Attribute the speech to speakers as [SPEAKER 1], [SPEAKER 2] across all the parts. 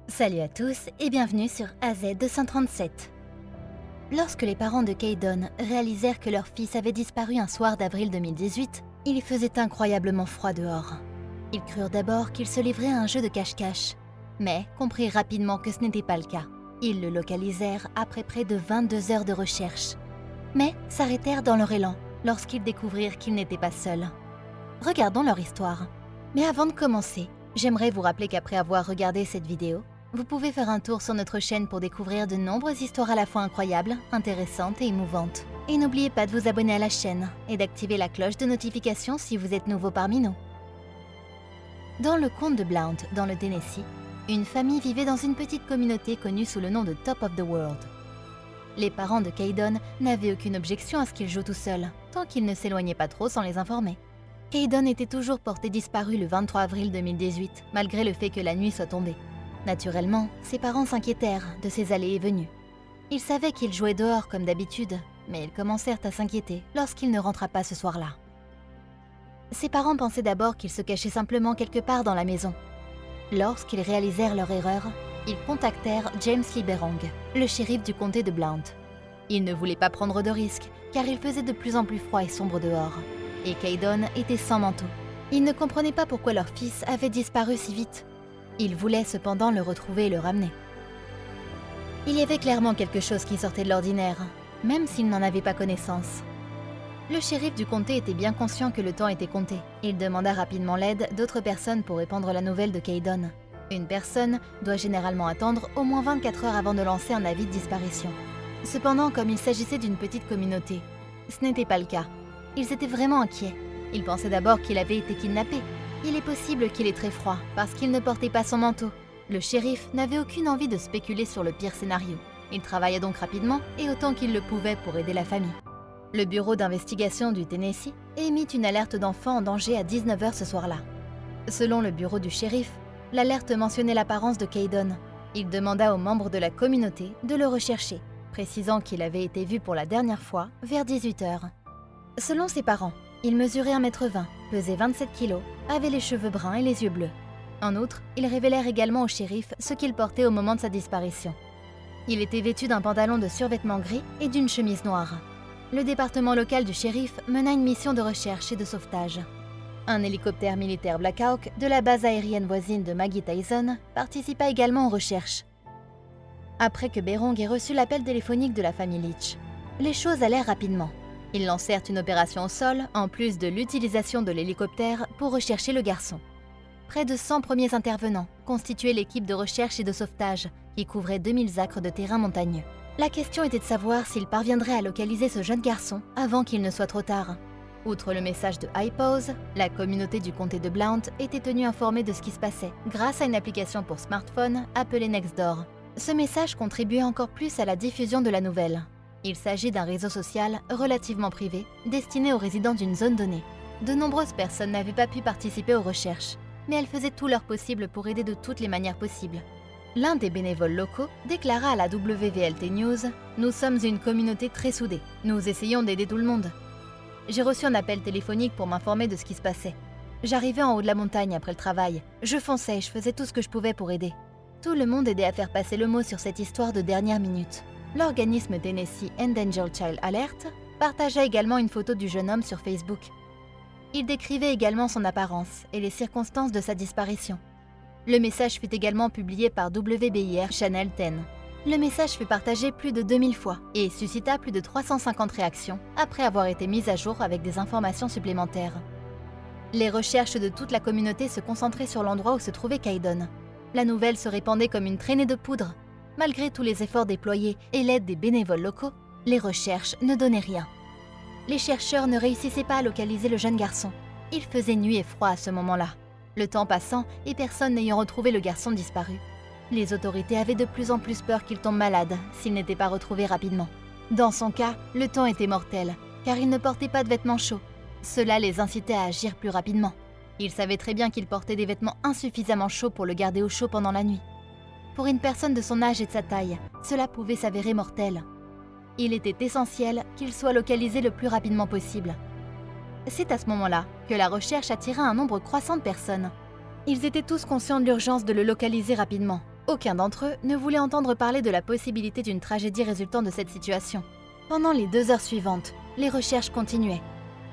[SPEAKER 1] Salut à tous et bienvenue sur AZ237. Lorsque les parents de Caden réalisèrent que leur fils avait disparu un soir d'avril 2018, il faisait incroyablement froid dehors. Ils crurent d'abord qu'il se livrait à un jeu de cache-cache, mais comprirent rapidement que ce n'était pas le cas. Ils le localisèrent après près de 22 heures de recherche, mais s'arrêtèrent dans leur élan lorsqu'ils découvrirent qu'ils n'étaient pas seuls. Regardons leur histoire. Mais avant de commencer, j'aimerais vous rappeler qu'après avoir regardé cette vidéo, vous pouvez faire un tour sur notre chaîne pour découvrir de nombreuses histoires à la fois incroyables, intéressantes et émouvantes. Et n'oubliez pas de vous abonner à la chaîne et d'activer la cloche de notification si vous êtes nouveau parmi nous. Dans le comte de Blount, dans le Tennessee, une famille vivait dans une petite communauté connue sous le nom de Top of the World. Les parents de Caden n'avaient aucune objection à ce qu'il joue tout seul, tant qu'il ne s'éloignait pas trop sans les informer. Caden était toujours porté disparu le 23 avril 2018, malgré le fait que la nuit soit tombée. Naturellement, ses parents s'inquiétèrent de ses allées et venues. Ils savaient qu'il jouait dehors comme d'habitude, mais ils commencèrent à s'inquiéter lorsqu'il ne rentra pas ce soir-là. Ses parents pensaient d'abord qu'il se cachait simplement quelque part dans la maison. Lorsqu'ils réalisèrent leur erreur, ils contactèrent James Liberong, le shérif du comté de Blount. Ils ne voulaient pas prendre de risques, car il faisait de plus en plus froid et sombre dehors. Et Caden était sans manteau. Ils ne comprenaient pas pourquoi leur fils avait disparu si vite. Ils voulaient cependant le retrouver et le ramener. Il y avait clairement quelque chose qui sortait de l'ordinaire, même s'ils n'en avaient pas connaissance. Le shérif du comté était bien conscient que le temps était compté. Il demanda rapidement l'aide d'autres personnes pour répandre la nouvelle de Caden. Une personne doit généralement attendre au moins 24 heures avant de lancer un avis de disparition. Cependant, comme il s'agissait d'une petite communauté, ce n'était pas le cas. Ils étaient vraiment inquiets. Ils pensaient d'abord qu'il avait été kidnappé. Il est possible qu'il ait très froid, parce qu'il ne portait pas son manteau. Le shérif n'avait aucune envie de spéculer sur le pire scénario. Il travailla donc rapidement et autant qu'il le pouvait pour aider la famille. Le bureau d'investigation du Tennessee émit une alerte d'enfant en danger à 19 h ce soir-là. Selon le bureau du shérif, l'alerte mentionnait l'apparence de Caden. Il demanda aux membres de la communauté de le rechercher, précisant qu'il avait été vu pour la dernière fois vers 18 h. Selon ses parents, il mesurait 1,20 m, pesait 27 kg, avait les cheveux bruns et les yeux bleus. En outre, ils révélèrent également au shérif ce qu'il portait au moment de sa disparition. Il était vêtu d'un pantalon de survêtement gris et d'une chemise noire. Le département local du shérif mena une mission de recherche et de sauvetage. Un hélicoptère militaire Black Hawk de la base aérienne voisine de Maggie Tyson participa également aux recherches. Après que Berong ait reçu l'appel téléphonique de la famille Leach, les choses allèrent rapidement. Ils lancèrent une opération au sol, en plus de l'utilisation de l'hélicoptère pour rechercher le garçon. Près de 100 premiers intervenants constituaient l'équipe de recherche et de sauvetage qui couvrait 2000 acres de terrain montagneux. La question était de savoir s'ils parviendraient à localiser ce jeune garçon avant qu'il ne soit trop tard. Outre le message de iPause, la communauté du comté de Blount était tenue informée de ce qui se passait grâce à une application pour smartphone appelée Nextdoor. Ce message contribuait encore plus à la diffusion de la nouvelle. Il s'agit d'un réseau social relativement privé, destiné aux résidents d'une zone donnée. De nombreuses personnes n'avaient pas pu participer aux recherches, mais elles faisaient tout leur possible pour aider de toutes les manières possibles. L'un des bénévoles locaux déclara à la WVLT News « Nous sommes une communauté très soudée. Nous essayons d'aider tout le monde. J'ai reçu un appel téléphonique pour m'informer de ce qui se passait. J'arrivais en haut de la montagne après le travail. Je fonçais et je faisais tout ce que je pouvais pour aider. Tout le monde aidait à faire passer le mot sur cette histoire de dernière minute. » L'organisme Tennessee Endangered Child Alert partagea également une photo du jeune homme sur Facebook. Il décrivait également son apparence et les circonstances de sa disparition. Le message fut également publié par WBIR Channel 10. Le message fut partagé plus de 2000 fois et suscita plus de 350 réactions après avoir été mis à jour avec des informations supplémentaires. Les recherches de toute la communauté se concentraient sur l'endroit où se trouvait Caden. La nouvelle se répandait comme une traînée de poudre. Malgré tous les efforts déployés et l'aide des bénévoles locaux, les recherches ne donnaient rien. Les chercheurs ne réussissaient pas à localiser le jeune garçon. Il faisait nuit et froid à ce moment-là. Le temps passant et personne n'ayant retrouvé le garçon disparu, les autorités avaient de plus en plus peur qu'il tombe malade s'il n'était pas retrouvé rapidement. Dans son cas, le temps était mortel, car il ne portait pas de vêtements chauds. Cela les incitait à agir plus rapidement. Ils savaient très bien qu'il portait des vêtements insuffisamment chauds pour le garder au chaud pendant la nuit. Pour une personne de son âge et de sa taille, cela pouvait s'avérer mortel. Il était essentiel qu'il soit localisé le plus rapidement possible. C'est à ce moment-là que la recherche attira un nombre croissant de personnes. Ils étaient tous conscients de l'urgence de le localiser rapidement, Aucun d'entre eux ne voulait entendre parler de la possibilité d'une tragédie résultant de cette situation. Pendant les 2 heures suivantes, les recherches continuaient.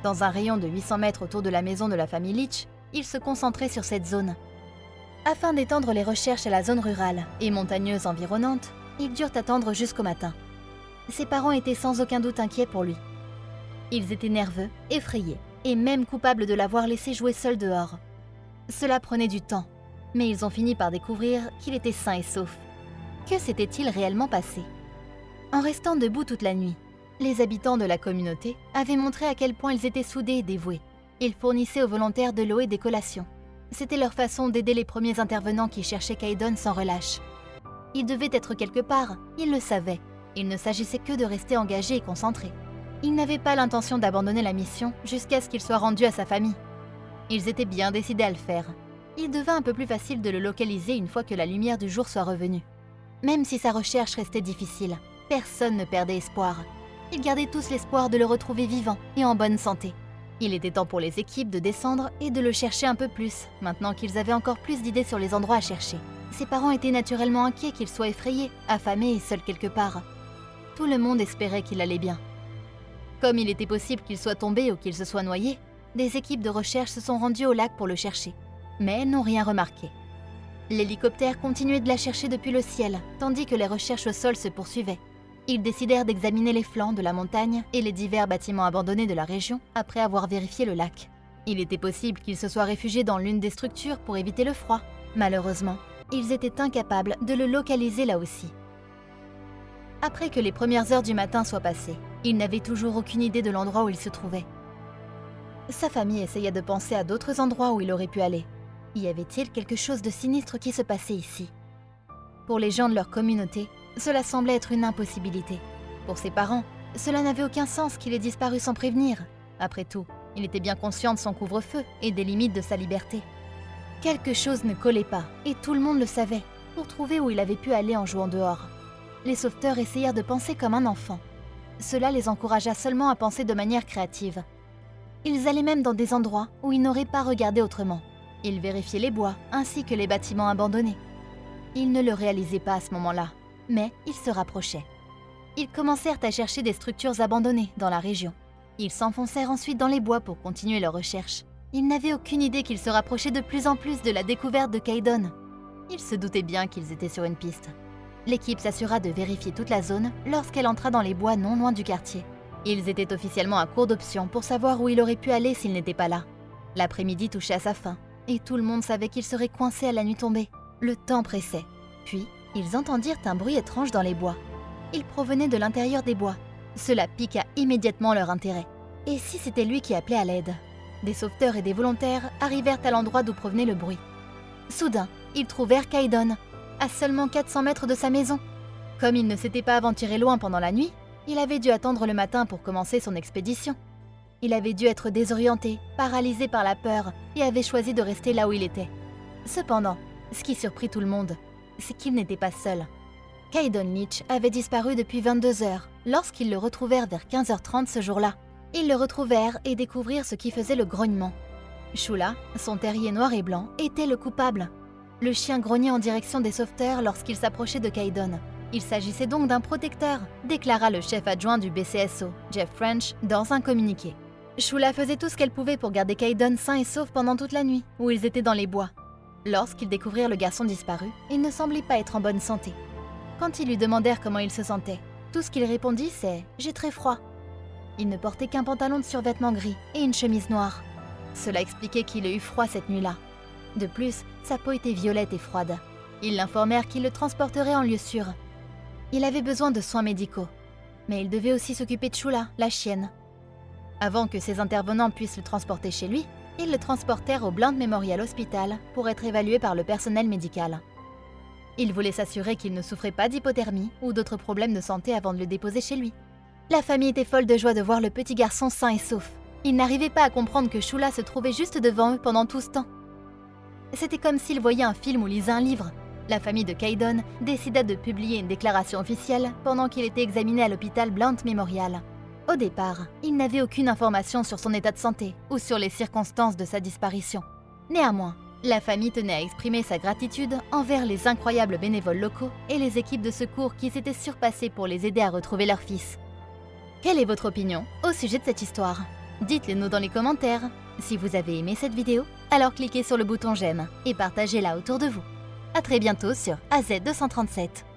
[SPEAKER 1] Dans un rayon de 800 mètres autour de la maison de la famille Leach, ils se concentraient sur cette zone. Afin d'étendre les recherches à la zone rurale et montagneuse environnante, ils durent attendre jusqu'au matin. Ses parents étaient sans aucun doute inquiets pour lui. Ils étaient nerveux, effrayés, et même coupables de l'avoir laissé jouer seul dehors. Cela prenait du temps, mais ils ont fini par découvrir qu'il était sain et sauf. Que s'était-il réellement passé? En restant debout toute la nuit, les habitants de la communauté avaient montré à quel point ils étaient soudés et dévoués. Ils fournissaient aux volontaires de l'eau et des collations. C'était leur façon d'aider les premiers intervenants qui cherchaient Caïdon sans relâche. Il devait être quelque part, ils le savaient. Il ne s'agissait que de rester engagé et concentré. Ils n'avaient pas l'intention d'abandonner la mission jusqu'à ce qu'il soit rendu à sa famille. Ils étaient bien décidés à le faire. Il devint un peu plus facile de le localiser une fois que la lumière du jour soit revenue. Même si sa recherche restait difficile, personne ne perdait espoir. Ils gardaient tous l'espoir de le retrouver vivant et en bonne santé. Il était temps pour les équipes de descendre et de le chercher un peu plus, maintenant qu'ils avaient encore plus d'idées sur les endroits à chercher. Ses parents étaient naturellement inquiets qu'il soit effrayé, affamé et seul quelque part. Tout le monde espérait qu'il allait bien. Comme il était possible qu'il soit tombé ou qu'il se soit noyé, des équipes de recherche se sont rendues au lac pour le chercher, mais elles n'ont rien remarqué. L'hélicoptère continuait de la chercher depuis le ciel, tandis que les recherches au sol se poursuivaient. Ils décidèrent d'examiner les flancs de la montagne et les divers bâtiments abandonnés de la région après avoir vérifié le lac. Il était possible qu'ils se soient réfugiés dans l'une des structures pour éviter le froid. Malheureusement, ils étaient incapables de le localiser là aussi. Après que les premières heures du matin soient passées, il n'avait toujours aucune idée de l'endroit où il se trouvait. Sa famille essayait de penser à d'autres endroits où il aurait pu aller. Y avait-il quelque chose de sinistre qui se passait ici? Pour les gens de leur communauté, cela semblait être une impossibilité. Pour ses parents, cela n'avait aucun sens qu'il ait disparu sans prévenir. Après tout, il était bien conscient de son couvre-feu et des limites de sa liberté. Quelque chose ne collait pas, et tout le monde le savait, pour trouver où il avait pu aller en jouant dehors. Les sauveteurs essayèrent de penser comme un enfant. Cela les encouragea seulement à penser de manière créative. Ils allaient même dans des endroits où ils n'auraient pas regardé autrement. Ils vérifiaient les bois ainsi que les bâtiments abandonnés. Ils ne le réalisaient pas à ce moment-là, mais ils se rapprochaient. Ils commencèrent à chercher des structures abandonnées dans la région. Ils s'enfoncèrent ensuite dans les bois pour continuer leurs recherches. Ils n'avaient aucune idée qu'ils se rapprochaient de plus en plus de la découverte de Caïdon. Ils se doutaient bien qu'ils étaient sur une piste. L'équipe s'assura de vérifier toute la zone lorsqu'elle entra dans les bois non loin du quartier. Ils étaient officiellement à court d'options pour savoir où il aurait pu aller s'il n'était pas là. L'après-midi touchait à sa fin, et tout le monde savait qu'il serait coincé à la nuit tombée. Le temps pressait. Puis, ils entendirent un bruit étrange dans les bois. Il provenait de l'intérieur des bois. Cela piqua immédiatement leur intérêt. Et si c'était lui qui appelait à l'aide? Des sauveteurs et des volontaires arrivèrent à l'endroit d'où provenait le bruit. Soudain, ils trouvèrent Caïdon, à seulement 400 mètres de sa maison. Comme il ne s'était pas aventuré loin pendant la nuit, il avait dû attendre le matin pour commencer son expédition. Il avait dû être désorienté, paralysé par la peur, et avait choisi de rester là où il était. Cependant, ce qui surprit tout le monde, c'est qu'il n'était pas seul. Caïdon Leach avait disparu depuis 22 heures, lorsqu'ils le retrouvèrent vers 15h30 ce jour-là. Ils le retrouvèrent et découvrirent ce qui faisait le grognement. Shula, son terrier noir et blanc, était le coupable. Le chien grognait en direction des sauveteurs lorsqu'il s'approchait de Caïdon. Il s'agissait donc d'un protecteur, déclara le chef adjoint du BCSO, Jeff French, dans un communiqué. Shula faisait tout ce qu'elle pouvait pour garder Caïdon sain et sauf pendant toute la nuit, où ils étaient dans les bois. Lorsqu'ils découvrirent le garçon disparu, il ne semblait pas être en bonne santé. Quand ils lui demandèrent comment il se sentait, tout ce qu'il répondit c'est « J'ai très froid ». Il ne portait qu'un pantalon de survêtement gris et une chemise noire. Cela expliquait qu'il ait eu froid cette nuit-là. De plus, sa peau était violette et froide. Ils l'informèrent qu'il le transporterait en lieu sûr. Il avait besoin de soins médicaux, mais il devait aussi s'occuper de Shula, la chienne. Avant que ses intervenants puissent le transporter chez lui, ils le transportèrent au Blount Memorial Hospital pour être évalué par le personnel médical. Ils voulaient s'assurer qu'il ne souffrait pas d'hypothermie ou d'autres problèmes de santé avant de le déposer chez lui. La famille était folle de joie de voir le petit garçon sain et sauf. Ils n'arrivaient pas à comprendre que Shula se trouvait juste devant eux pendant tout ce temps. C'était comme s'ils voyaient un film ou lisaient un livre. La famille de Caïdon décida de publier une déclaration officielle pendant qu'il était examiné à l'hôpital Blount Memorial. Au départ, il n'avait aucune information sur son état de santé ou sur les circonstances de sa disparition. Néanmoins, La famille tenait à exprimer sa gratitude envers les incroyables bénévoles locaux et les équipes de secours qui s'étaient surpassées pour les aider à retrouver leur fils. Quelle est votre opinion au sujet de cette histoire? Dites-le nous dans les commentaires. Si vous avez aimé cette vidéo, alors cliquez sur le bouton j'aime et partagez-la autour de vous. À très bientôt sur AZ237.